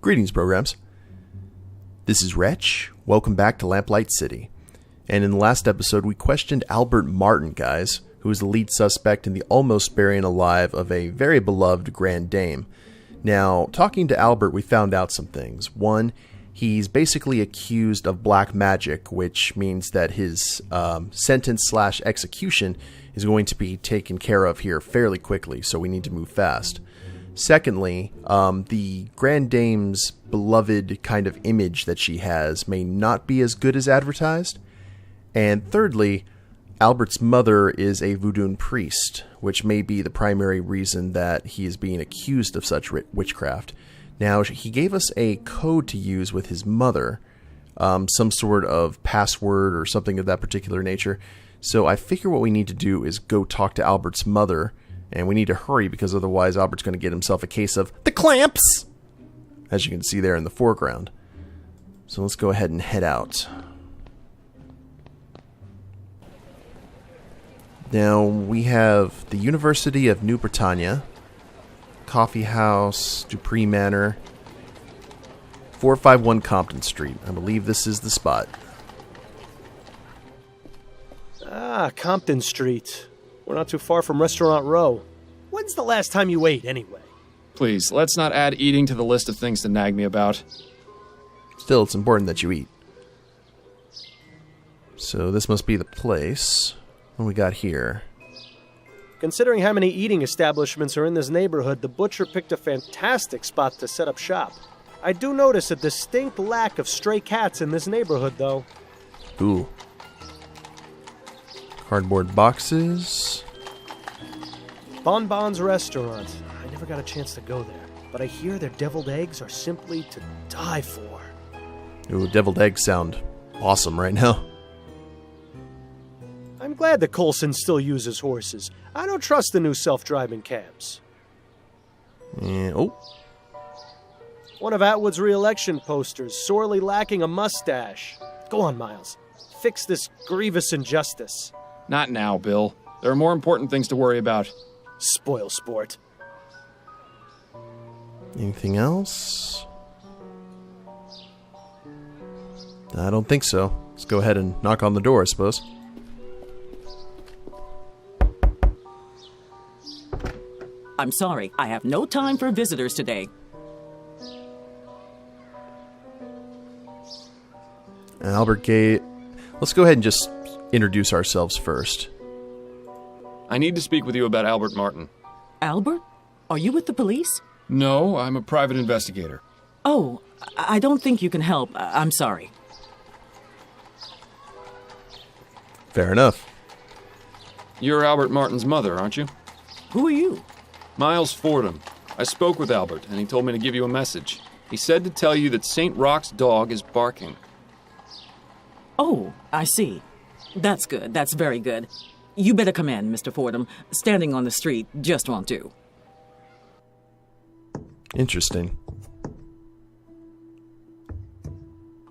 Greetings, programs. This is Wretch. Welcome back to Lamplight City. And in the last episode, we questioned Albert Martin, guys, who is the lead suspect in the almost burying alive of a very beloved Grand Dame. Now, talking to Albert, we found out some things. One, he's basically accused of black magic, which means that his sentence/execution is going to be taken care of here fairly quickly, so we need to move fast. Secondly, the Grand Dame's beloved kind of image that she has may not be as good as advertised. And thirdly, Albert's mother is a voodoo priest, which may be the primary reason that he is being accused of such witchcraft. Now, he gave us a code to use with his mother, some sort of password or something of that particular nature. So I figure what we need to do is go talk to Albert's mother, and we need to hurry because otherwise Albert's going to get himself a case of the clamps, as you can see there in the foreground. So let's go ahead and head out. Now we have the University of New Britannia, Coffee House, Dupree Manor, 451 Compton Street. I believe this is the spot. Ah, Compton Street. We're not too far from Restaurant Row. When's the last time you ate, anyway? Please, let's not add eating to the list of things to nag me about. Still, it's important that you eat. So this must be the place. What we got here? Considering how many eating establishments are in this neighborhood, the butcher picked a fantastic spot to set up shop. I do notice a distinct lack of stray cats in this neighborhood, though. Ooh. Cardboard boxes. Bonbon's Restaurant. I never got a chance to go there, but I hear their deviled eggs are simply to die for. Ooh, deviled eggs sound awesome right now. I'm glad that Coulson still uses horses. I don't trust the new self-driving cabs. Oh. One of Atwood's re-election posters, sorely lacking a mustache. Go on, Miles. Fix this grievous injustice. Not now, Bill. There are more important things to worry about. Spoil sport. Anything else? I don't think so. Let's go ahead and knock on the door, I suppose. I'm sorry, I have no time for visitors today. Albert Gate. Let's go ahead and just introduce ourselves first. I need to speak with you about Albert Martin. Albert? Are you with the police? No, I'm a private investigator. Oh, I don't think you can help. I'm sorry. Fair enough. You're Albert Martin's mother, aren't you? Who are you? Miles Fordham. I spoke with Albert, and he told me to give you a message. He said to tell you that St. Roch's dog is barking. Oh, I see. That's good. That's very good. You better come in, Mr. Fordham. Standing on the street just won't do. Interesting.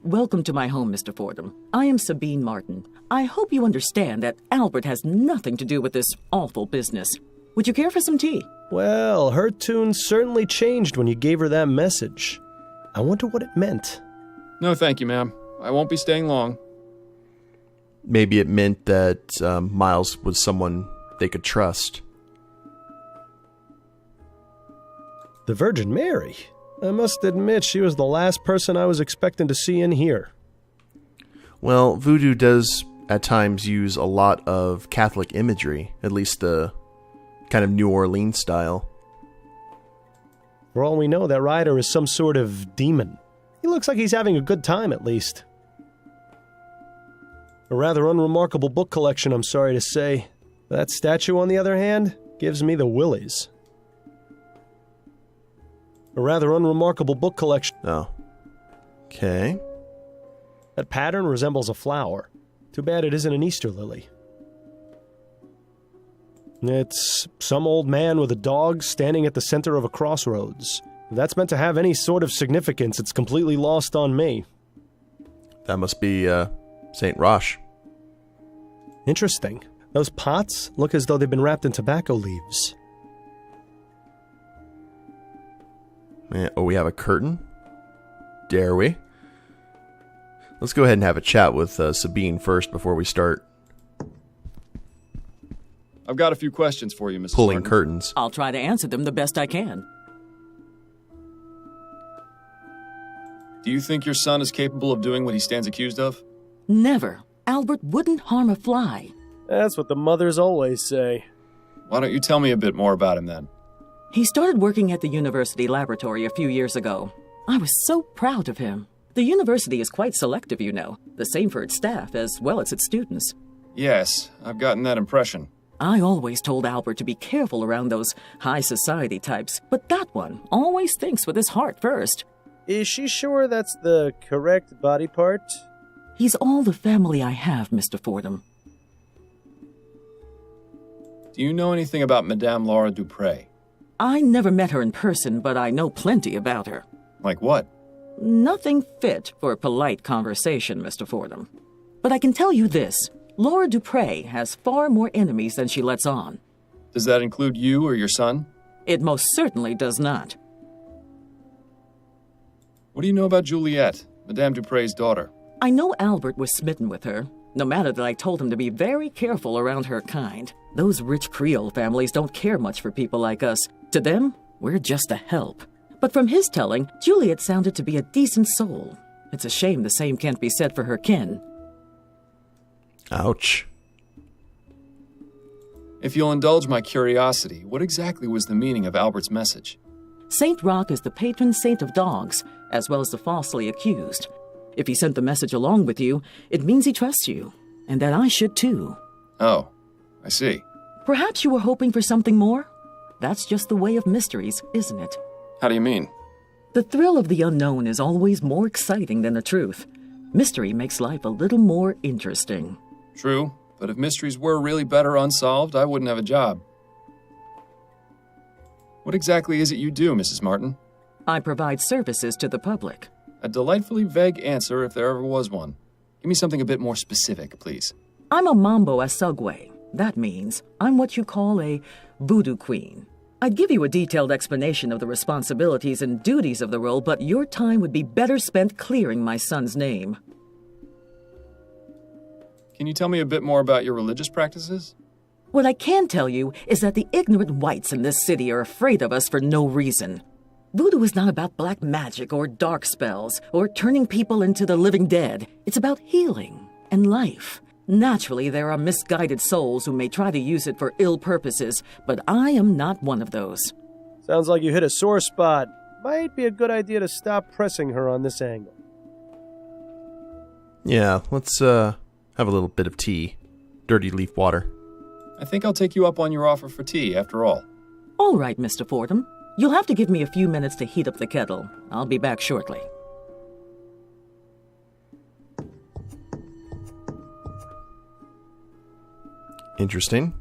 Welcome to my home, Mr. Fordham. I am Sabine Martin. I hope you understand that Albert has nothing to do with this awful business. Would you care for some tea? Well, her tune certainly changed when you gave her that message. I wonder what it meant. No, thank you, ma'am. I won't be staying long. Maybe it meant that Miles was someone they could trust. The Virgin Mary? I must admit she was the last person I was expecting to see in here. Well, voodoo does at times use a lot of Catholic imagery, at least the kind of New Orleans style. For all we know, that rider is some sort of demon. He looks like he's having a good time, at least. A rather unremarkable book collection, I'm sorry to say. That statue, on the other hand, gives me the willies. A rather unremarkable book collection. Oh. Okay. That pattern resembles a flower. Too bad it isn't an Easter lily. It's some old man with a dog standing at the center of a crossroads. If that's meant to have any sort of significance, it's completely lost on me. That must be, St. Roch. Interesting. Those pots look as though they've been wrapped in tobacco leaves. Oh, we have a curtain? Dare we? Let's go ahead and have a chat with Sabine first before we start I've got a few questions for you, Mrs. pulling Martin. curtains. I'll try to answer them the best I can. Do you think your son is capable of doing what he stands accused of? Never. Albert wouldn't harm a fly. That's what the mothers always say. Why don't you tell me a bit more about him then? He started working at the university laboratory a few years ago. I was so proud of him. The university is quite selective, you know. The same for its staff as well as its students. Yes, I've gotten that impression. I always told Albert to be careful around those high society types, but that one always thinks with his heart first. Is she sure that's the correct body part? He's all the family I have, Mr. Fordham. Do you know anything about Madame Laura Duprée? I never met her in person, but I know plenty about her. Like what? Nothing fit for polite conversation, Mr. Fordham. But I can tell you this. Laura Duprée has far more enemies than she lets on. Does that include you or your son? It most certainly does not. What do you know about Juliet, Madame Dupree's daughter? I know Albert was smitten with her, no matter that I told him to be very careful around her kind. Those rich Creole families don't care much for people like us. To them, we're just a help. But from his telling, Juliet sounded to be a decent soul. It's a shame the same can't be said for her kin. Ouch. If you'll indulge my curiosity, what exactly was the meaning of Albert's message? Saint Roch is the patron saint of dogs, as well as the falsely accused. If he sent the message along with you, it means he trusts you, and that I should too. Oh, I see. Perhaps you were hoping for something more? That's just the way of mysteries, isn't it? How do you mean? The thrill of the unknown is always more exciting than the truth. Mystery makes life a little more interesting. True, but if mysteries were really better unsolved, I wouldn't have a job. What exactly is it you do, Mrs. Martin? I provide services to the public. A delightfully vague answer if there ever was one. Give me something a bit more specific, please. I'm a mambo asugwe. That means I'm what you call a voodoo queen. I'd give you a detailed explanation of the responsibilities and duties of the role, but your time would be better spent clearing my son's name. Can you tell me a bit more about your religious practices? What I can tell you is that the ignorant whites in this city are afraid of us for no reason. Voodoo is not about black magic or dark spells or turning people into the living dead. It's about healing and life. Naturally, there are misguided souls who may try to use it for ill purposes, but I am not one of those. Sounds like you hit a sore spot. Might be a good idea to stop pressing her on this angle. Yeah, let's have a little bit of tea. Dirty leaf water. I think I'll take you up on your offer for tea, after all. All right, Mr. Fordham. You'll have to give me a few minutes to heat up the kettle. I'll be back shortly. Interesting.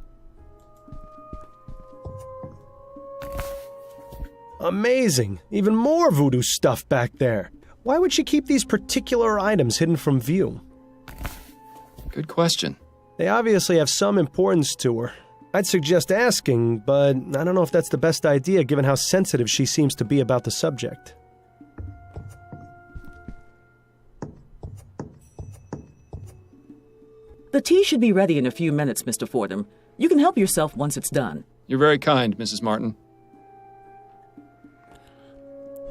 Amazing. Even more voodoo stuff back there. Why would she keep these particular items hidden from view? Good question. They obviously have some importance to her. I'd suggest asking, but I don't know if that's the best idea given how sensitive she seems to be about the subject. The tea should be ready in a few minutes, Mr. Fordham. You can help yourself once it's done. You're very kind, Mrs. Martin.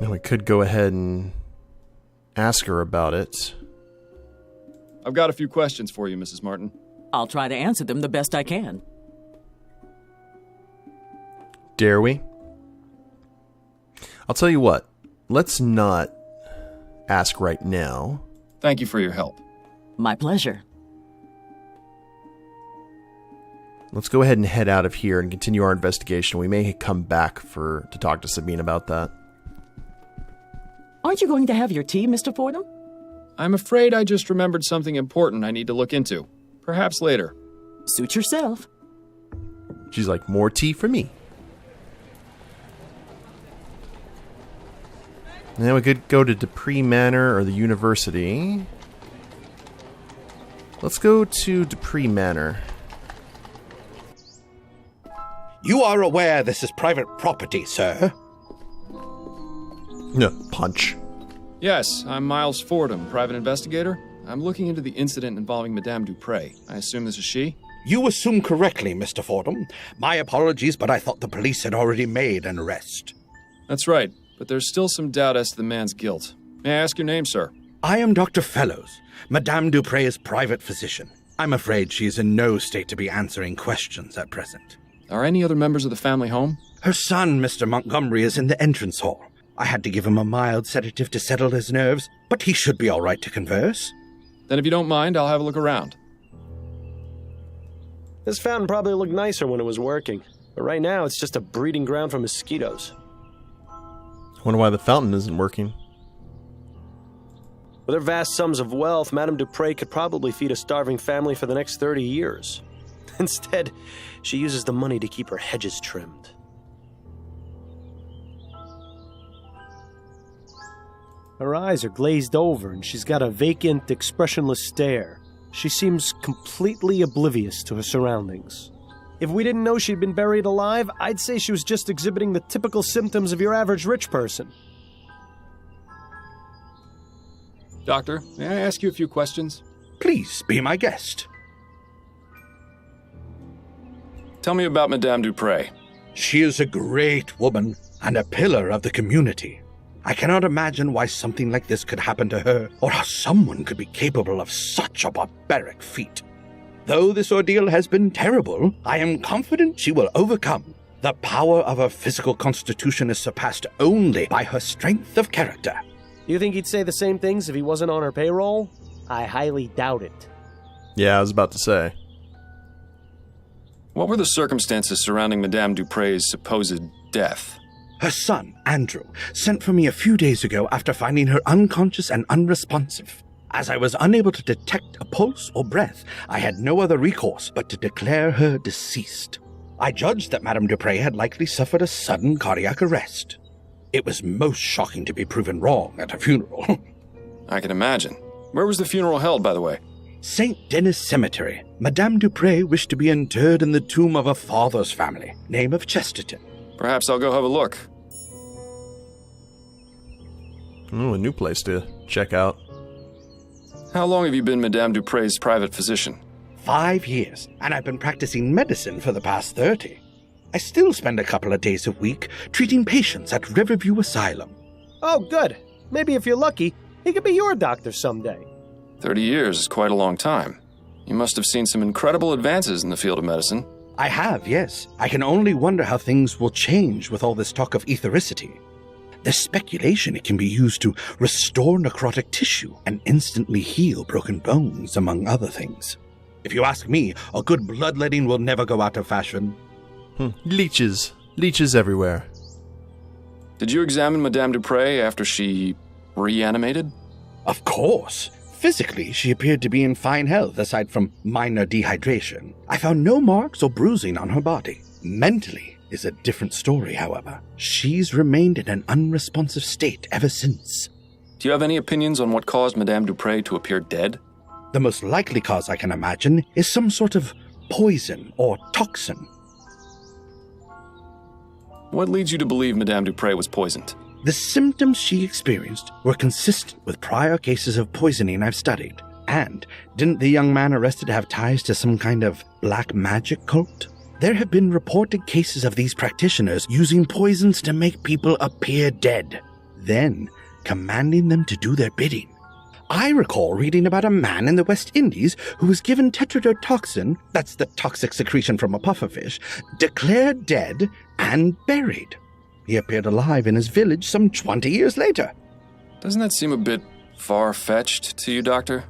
Now we could go ahead and ask her about it. I've got a few questions for you, Mrs. Martin. I'll try to answer them the best I can. Dare we? I'll tell you what. Let's not ask right now. Thank you for your help. My pleasure. Let's go ahead and head out of here and continue our investigation. We may come back to talk to Sabine about that. Aren't you going to have your tea, Mr. Fordham? I'm afraid I just remembered something important I need to look into. Perhaps later. Suit yourself. She's like, more tea for me. Now we could go to Dupree Manor or the university. Let's go to Dupree Manor. You are aware this is private property, sir? No, punch. Yes, I'm Miles Fordham, private investigator. I'm looking into the incident involving Madame Duprée. I assume this is she? You assume correctly, Mr. Fordham. My apologies, but I thought the police had already made an arrest. That's right, but there's still some doubt as to the man's guilt. May I ask your name, sir? I am Dr. Fellows, Madame Duprée's private physician. I'm afraid she is in no state to be answering questions at present. Are any other members of the family home? Her son, Mr. Montgomery, is in the entrance hall. I had to give him a mild sedative to settle his nerves, but he should be all right to converse. Then if you don't mind, I'll have a look around. This fountain probably looked nicer when it was working, but right now it's just a breeding ground for mosquitoes. I wonder why the fountain isn't working. With her vast sums of wealth, Madame Duprée could probably feed a starving family for the next 30 years. Instead, she uses the money to keep her hedges trimmed. Her eyes are glazed over, and she's got a vacant, expressionless stare. She seems completely oblivious to her surroundings. If we didn't know she'd been buried alive, I'd say she was just exhibiting the typical symptoms of your average rich person. Doctor, may I ask you a few questions? Please be my guest. Tell me about Madame Duprée. She is a great woman and a pillar of the community. I cannot imagine why something like this could happen to her, or how someone could be capable of such a barbaric feat. Though this ordeal has been terrible, I am confident she will overcome. The power of her physical constitution is surpassed only by her strength of character. You think he'd say the same things if he wasn't on her payroll? I highly doubt it. Yeah, I was about to say. What were the circumstances surrounding Madame Dupree's supposed death? Her son, Andrew, sent for me a few days ago after finding her unconscious and unresponsive. As I was unable to detect a pulse or breath, I had no other recourse but to declare her deceased. I judged that Madame Duprée had likely suffered a sudden cardiac arrest. It was most shocking to be proven wrong at a funeral. I can imagine. Where was the funeral held, by the way? St. Denis Cemetery. Madame Duprée wished to be interred in the tomb of her father's family, name of Chesterton. Perhaps I'll go have a look. Oh, a new place to check out. How long have you been Madame Dupree's private physician? 5 years, and I've been practicing medicine for the past 30. I still spend a couple of days a week treating patients at Riverview Asylum. Oh, good. Maybe if you're lucky, he could be your doctor someday. 30 years is quite a long time. You must have seen some incredible advances in the field of medicine. I have, yes. I can only wonder how things will change with all this talk of ethericity. There's speculation it can be used to restore necrotic tissue and instantly heal broken bones, among other things. If you ask me, a good bloodletting will never go out of fashion. Leeches. Leeches everywhere. Did you examine Madame Duprée after she reanimated? Of course. Physically, she appeared to be in fine health aside from minor dehydration. I found no marks or bruising on her body. Mentally is a different story, however. She's remained in an unresponsive state ever since. Do you have any opinions on what caused Madame Duprée to appear dead? The most likely cause I can imagine is some sort of poison or toxin. What leads you to believe Madame Duprée was poisoned? The symptoms she experienced were consistent with prior cases of poisoning I've studied. And didn't the young man arrested have ties to some kind of black magic cult? There have been reported cases of these practitioners using poisons to make people appear dead, then commanding them to do their bidding. I recall reading about a man in the West Indies who was given tetrodotoxin, that's the toxic secretion from a pufferfish, declared dead and buried. He appeared alive in his village some 20 years later. Doesn't that seem a bit far-fetched to you, Doctor?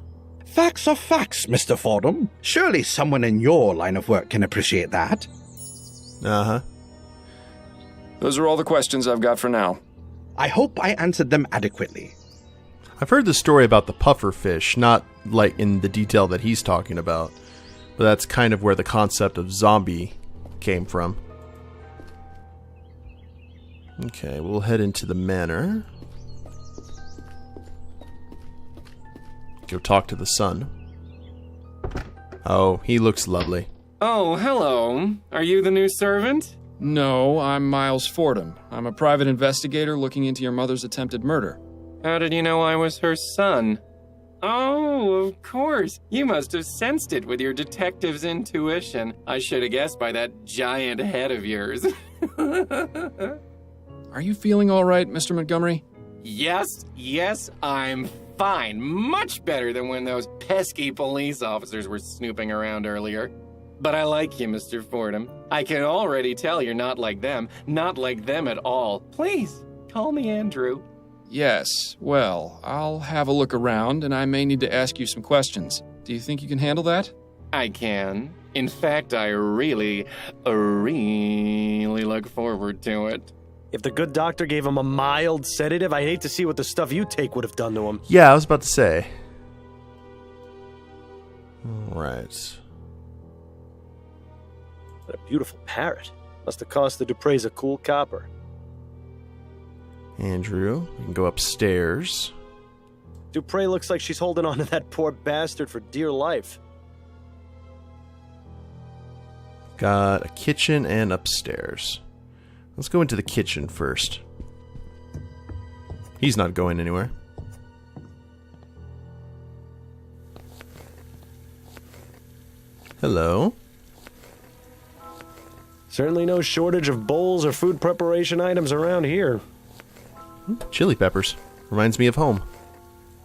Facts are facts, Mr. Fordham. Surely someone in your line of work can appreciate that. Uh-huh. Those are all the questions I've got for now. I hope I answered them adequately. I've heard the story about the puffer fish, not like in the detail that he's talking about, but that's kind of where the concept of zombie came from. Okay, we'll head into the manor. Go talk to the son. Oh, he looks lovely. Oh, hello. Are you the new servant? No, I'm Miles Fordham. I'm a private investigator looking into your mother's attempted murder. How did you know I was her son? Oh, of course. You must have sensed it with your detective's intuition. I should have guessed by that giant head of yours. Are you feeling all right, Mr. Montgomery? Yes, I'm fine. Much better than when those pesky police officers were snooping around earlier. But I like you, Mr. Fordham. I can already tell you're not like them at all. Please, call me Andrew. Yes, well, I'll have a look around, and I may need to ask you some questions. Do you think you can handle that? I can. In fact, I really look forward to it. If the good doctor gave him a mild sedative, I'd hate to see what the stuff you take would have done to him. Yeah, I was about to say. All right. What a beautiful parrot. Must have cost the Duprés a cool copper. Andrew, we can go upstairs. Duprée looks like she's holding on to that poor bastard for dear life. Got a kitchen and upstairs. Let's go into the kitchen first. He's not going anywhere. Hello. Certainly no shortage of bowls or food preparation items around here. Chili peppers. Reminds me of home.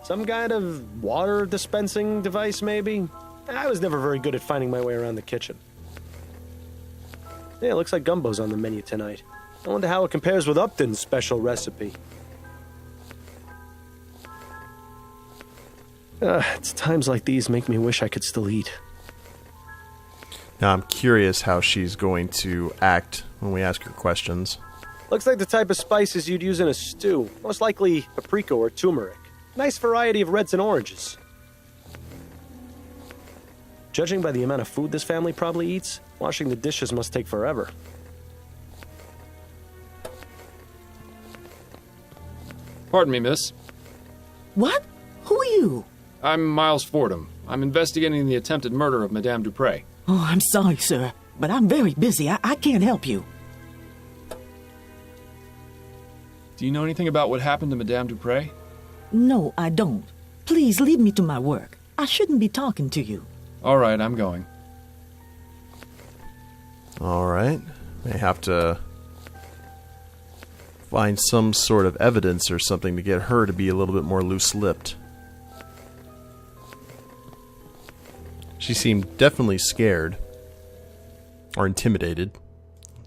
Some kind of water dispensing device, maybe? I was never very good at finding my way around the kitchen. Yeah, it looks like gumbo's on the menu tonight. I wonder how it compares with Upton's special recipe. It's times like these make me wish I could still eat. Now I'm curious how she's going to act when we ask her questions. Looks like the type of spices you'd use in a stew. Most likely paprika or turmeric. Nice variety of reds and oranges. Judging by the amount of food this family probably eats, washing the dishes must take forever. Pardon me, miss. What? Who are you? I'm Miles Fordham. I'm investigating the attempted murder of Madame Duprée. Oh, I'm sorry, sir, but I'm very busy. I can't help you. Do you know anything about what happened to Madame Duprée? No, I don't. Please leave me to my work. I shouldn't be talking to you. All right, I'm going. All right. May have to find some sort of evidence or something to get her to be a little bit more loose-lipped. She seemed definitely scared. Or intimidated.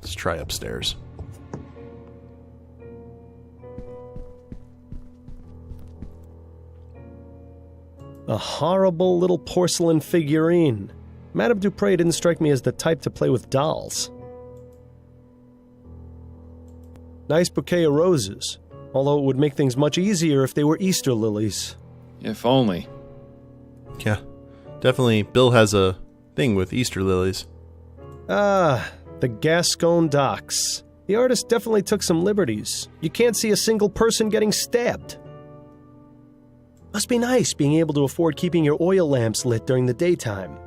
Let's try upstairs. A horrible little porcelain figurine. Madame Duprée didn't strike me as the type to play with dolls. Nice bouquet of roses, although it would make things much easier if they were Easter lilies. If only. Yeah, definitely Bill has a thing with Easter lilies. Ah, the Gascon docks. The artist definitely took some liberties. You can't see a single person getting stabbed. Must be nice being able to afford keeping your oil lamps lit during the daytime.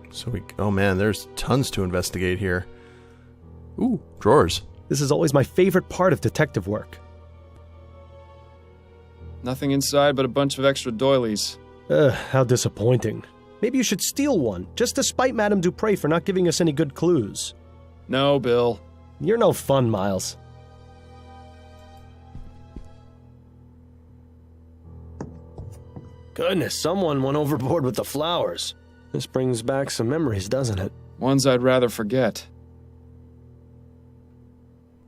So oh man, there's tons to investigate here. Ooh, drawers. This is always my favorite part of detective work. Nothing inside but a bunch of extra doilies. How disappointing. Maybe you should steal one, just to spite Madame Duprée for not giving us any good clues. No, Bill. You're no fun, Miles. Goodness, someone went overboard with the flowers. This brings back some memories, doesn't it? Ones I'd rather forget.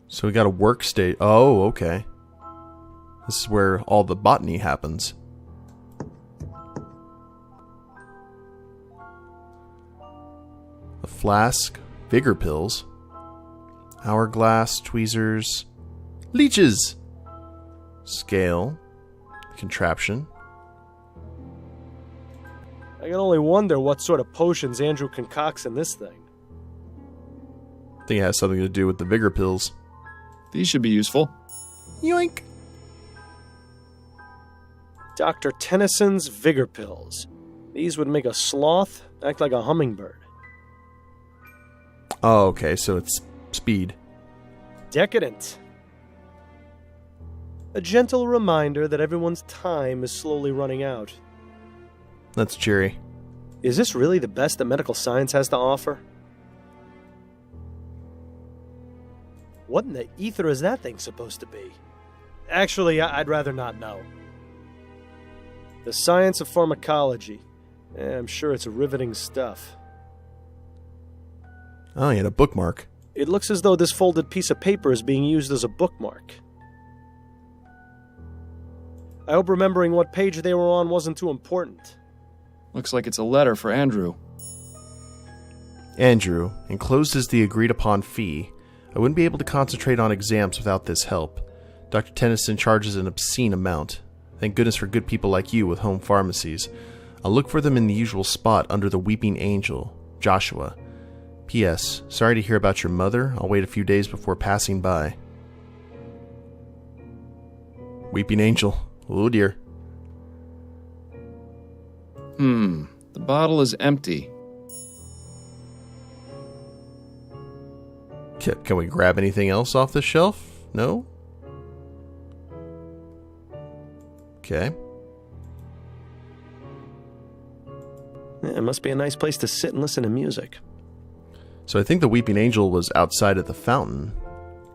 So we got a workstation. Oh, okay. This is where all the botany happens. A flask, vigor pills, hourglass, tweezers, leeches, scale, contraption. I can only wonder what sort of potions Andrew concocts in this thing. I think it has something to do with the vigor pills. These should be useful. Yoink! Dr. Tennyson's Vigor Pills. These would make a sloth act like a hummingbird. Oh, okay, so it's speed. Decadent. A gentle reminder that everyone's time is slowly running out. That's cheery. Is this really the best that medical science has to offer? What in the ether is that thing supposed to be? Actually, I'd rather not know. The science of pharmacology. I'm sure it's riveting stuff. Oh, you had a bookmark. It looks as though this folded piece of paper is being used as a bookmark. I hope remembering what page they were on wasn't too important. Looks like it's a letter for Andrew. Andrew, enclosed is the agreed-upon fee. I wouldn't be able to concentrate on exams without this help. Dr. Tennyson charges an obscene amount. Thank goodness for good people like you with home pharmacies. I'll look for them in the usual spot under the Weeping Angel, Joshua. P.S. Sorry to hear about your mother. I'll wait a few days before passing by. Weeping Angel. Oh dear. The bottle is empty. Can we grab anything else off the shelf? No? Okay. It must be a nice place to sit and listen to music. So I think the Weeping Angel was outside at the fountain.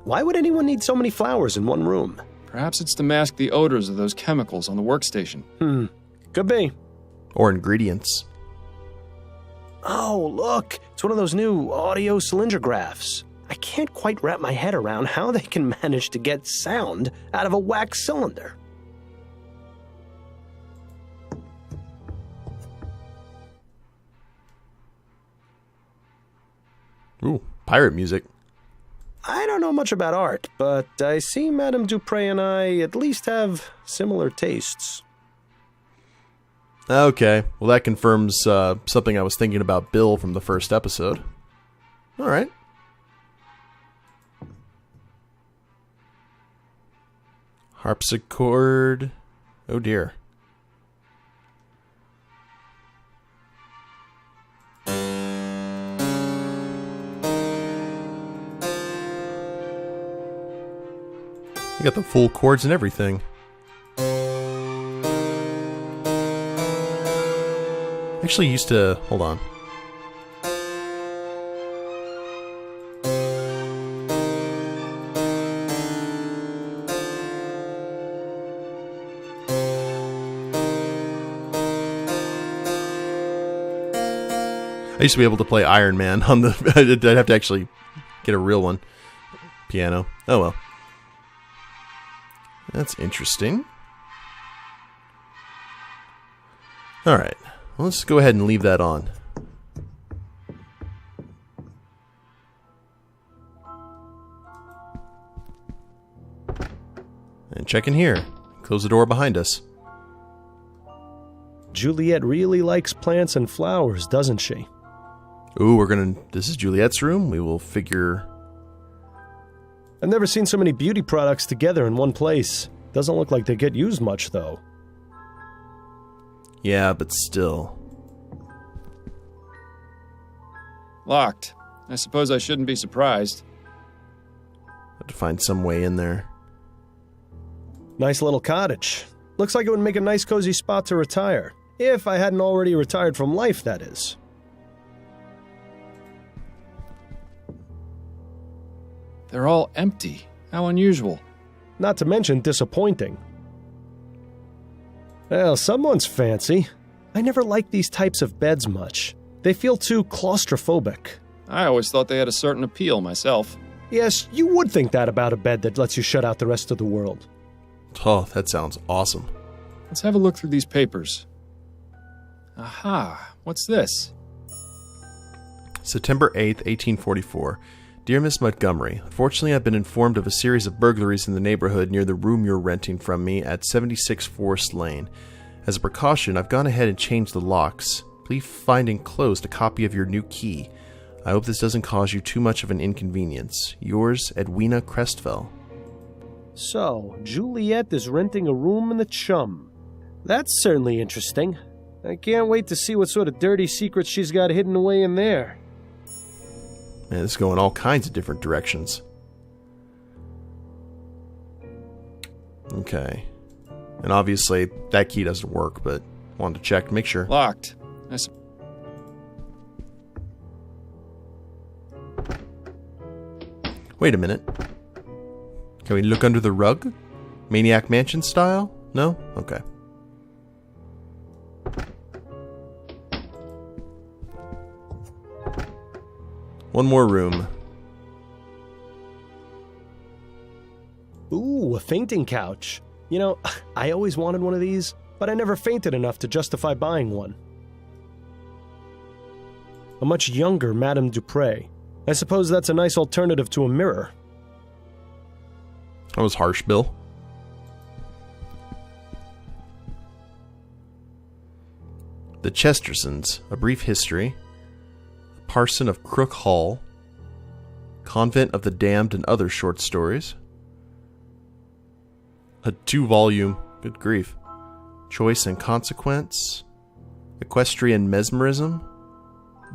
Why would anyone need so many flowers in one room? Perhaps it's to mask the odors of those chemicals on the workstation. Could be. Or ingredients. Oh, look! It's one of those new audio cylindergraphs. I can't quite wrap my head around how they can manage to get sound out of a wax cylinder. Ooh, pirate music. I don't know much about art, but I see Madam Duprée and I at least have similar tastes. Okay, well that confirms something I was thinking about Bill from the first episode. Alright. Harpsichord. Oh dear. You got the full chords and everything. Actually used to... Hold on. I used to be able to play Iron Man on the... I'd have to actually get a real one. Piano. Oh well. That's interesting. Alright. Well, let's go ahead and leave that on. And check in here. Close the door behind us. Juliet really likes plants and flowers, doesn't she? Ooh, this is Juliet's room. We will figure... I've never seen so many beauty products together in one place. Doesn't look like they get used much, though. Yeah, but still. Locked. I suppose I shouldn't be surprised. Have to find some way in there. Nice little cottage. Looks like it would make a nice cozy spot to retire. If I hadn't already retired from life, that is. They're all empty. How unusual. Not to mention disappointing. Well, someone's fancy. I never liked these types of beds much. They feel too claustrophobic. I always thought they had a certain appeal myself. Yes, you would think that about a bed that lets you shut out the rest of the world. Oh, that sounds awesome. Let's have a look through these papers. Aha, what's this? September 8th, 1844. Dear Miss Montgomery, unfortunately I've been informed of a series of burglaries in the neighborhood near the room you're renting from me at 76 Forest Lane. As a precaution, I've gone ahead and changed the locks. Please find enclosed a copy of your new key. I hope this doesn't cause you too much of an inconvenience. Yours, Edwina Crestfell. So, Juliet is renting a room in the Chum. That's certainly interesting. I can't wait to see what sort of dirty secrets she's got hidden away in there. Man, this is going all kinds of different directions. Okay. And obviously, that key doesn't work, but wanted to check to make sure. Locked. Wait a minute. Can we look under the rug? Maniac Mansion style? No? Okay. One more room. Ooh, a fainting couch. You know, I always wanted one of these, but I never fainted enough to justify buying one. A much younger Madam Duprée. I suppose that's a nice alternative to a mirror. That was harsh, Bill. The Chestersons, A Brief History. Parson of Crook Hall. Convent of the Damned and Other Short Stories. A 2-volume, good grief, Choice and Consequence. Equestrian Mesmerism.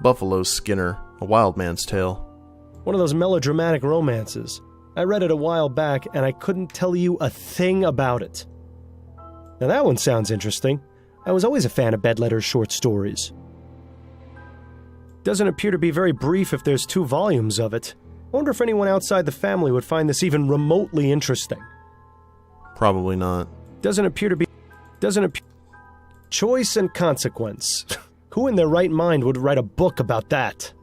Buffalo Skinner, A Wild Man's Tale. One of those melodramatic romances. I read it a while back, and I couldn't tell you a thing about it. Now that one sounds interesting. I was always a fan of Bedletter's short stories. Doesn't appear to be very brief if there's 2 volumes of it. I wonder if anyone outside the family would find this even remotely interesting. Probably not. Doesn't appear... Choice and Consequence. Who in their right mind would write a book about that?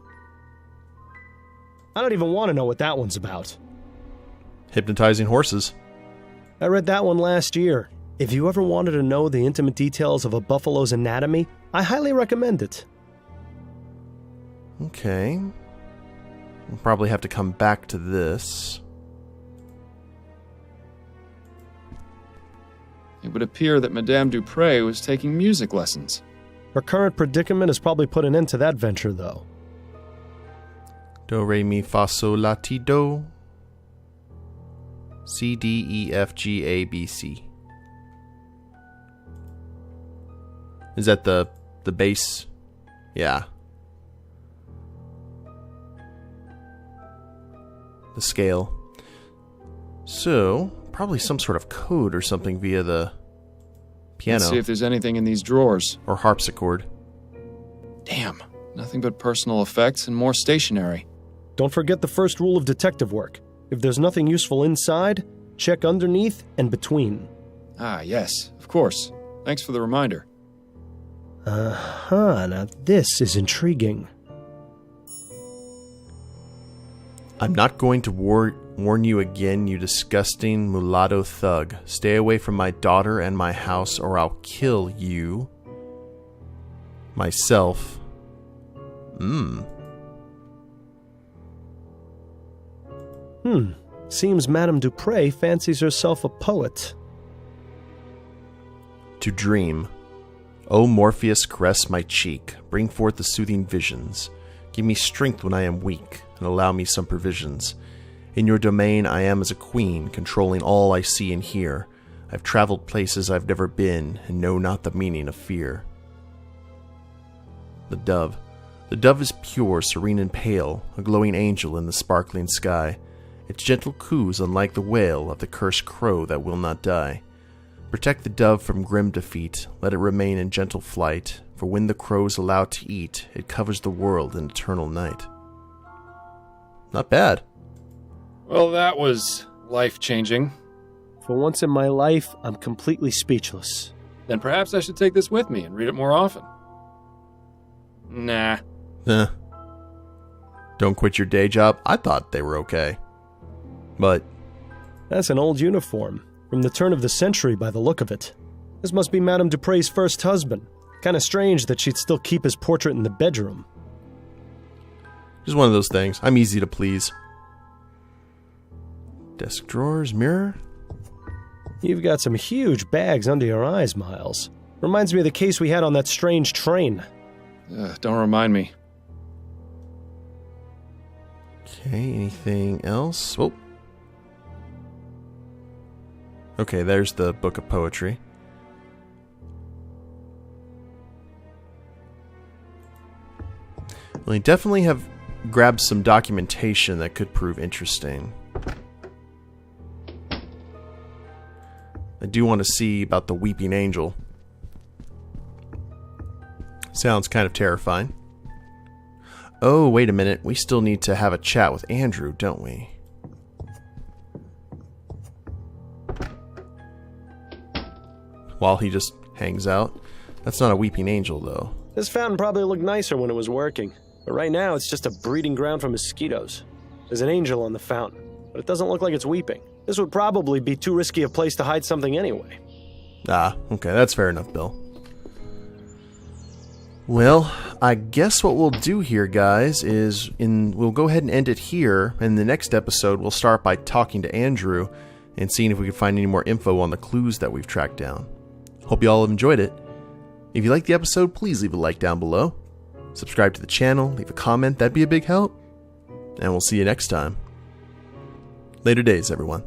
I don't even want to know what that one's about. Hypnotizing Horses. I read that one last year. If you ever wanted to know the intimate details of a buffalo's anatomy, I highly recommend it. Okay. We'll probably have to come back to this. It would appear that Madame Duprée was taking music lessons. Her current predicament has probably put an end to that venture, though. Do, re, mi, fa, sol, la, ti, do. C, D, E, F, G, A, B, C. Is that the bass? Yeah. The scale. So, probably some sort of code or something via the piano. Let's see if there's anything in these drawers. Or harpsichord. Damn, nothing but personal effects and more stationery. Don't forget the first rule of detective work. If there's nothing useful inside, check underneath and between. Ah, yes, of course. Thanks for the reminder. Now this is intriguing. I'm not going to warn you again, you disgusting mulatto thug. Stay away from my daughter and my house, or I'll kill you. Myself. Seems Madame Duprée fancies herself a poet. To dream. O Morpheus, caress my cheek. Bring forth the soothing visions. Give me strength when I am weak, and allow me some provisions. In your domain I am as a queen, controlling all I see and hear. I've traveled places I've never been, and know not the meaning of fear. The dove. The dove is pure, serene, and pale, a glowing angel in the sparkling sky. Its gentle coos unlike the wail of the cursed crow that will not die. Protect the dove from grim defeat, let it remain in gentle flight, for when the crow's allowed to eat, it covers the world in eternal night. Not bad. Well, that was life-changing. For once in my life, I'm completely speechless. Then perhaps I should take this with me and read it more often. Nah. Don't quit your day job? I thought they were okay. But That's an old uniform, from the turn of the century by the look of it. This must be Madame Dupree's first husband. Kinda strange that she'd still keep his portrait in the bedroom. just one of those things. I'm easy to please. Desk drawers, mirror. You've got some huge bags under your eyes, Miles. Reminds me of the case we had on that strange train. Don't remind me. Okay, anything else? Oh. Okay, there's the book of poetry. Well, you definitely have grabbed some documentation that could prove interesting. I do want to see about the Weeping Angel. Sounds kind of terrifying. Oh, wait a minute. We still need to have a chat with Andrew, don't we? While he just hangs out. That's not a Weeping Angel, though. This fountain probably looked nicer when it was working, but right now it's just a breeding ground for mosquitoes. There's an angel on the fountain, but it doesn't look like it's weeping. This would probably be too risky a place to hide something anyway. Ah, okay, that's fair enough, Bill. Well, I guess what we'll do here, guys, is we'll go ahead and end it here, and in the next episode we'll start by talking to Andrew and seeing if we can find any more info on the clues that we've tracked down. Hope you all have enjoyed it. If you liked the episode, please leave a like down below. Subscribe to the channel, leave a comment, that'd be a big help. And we'll see you next time. Later days, everyone.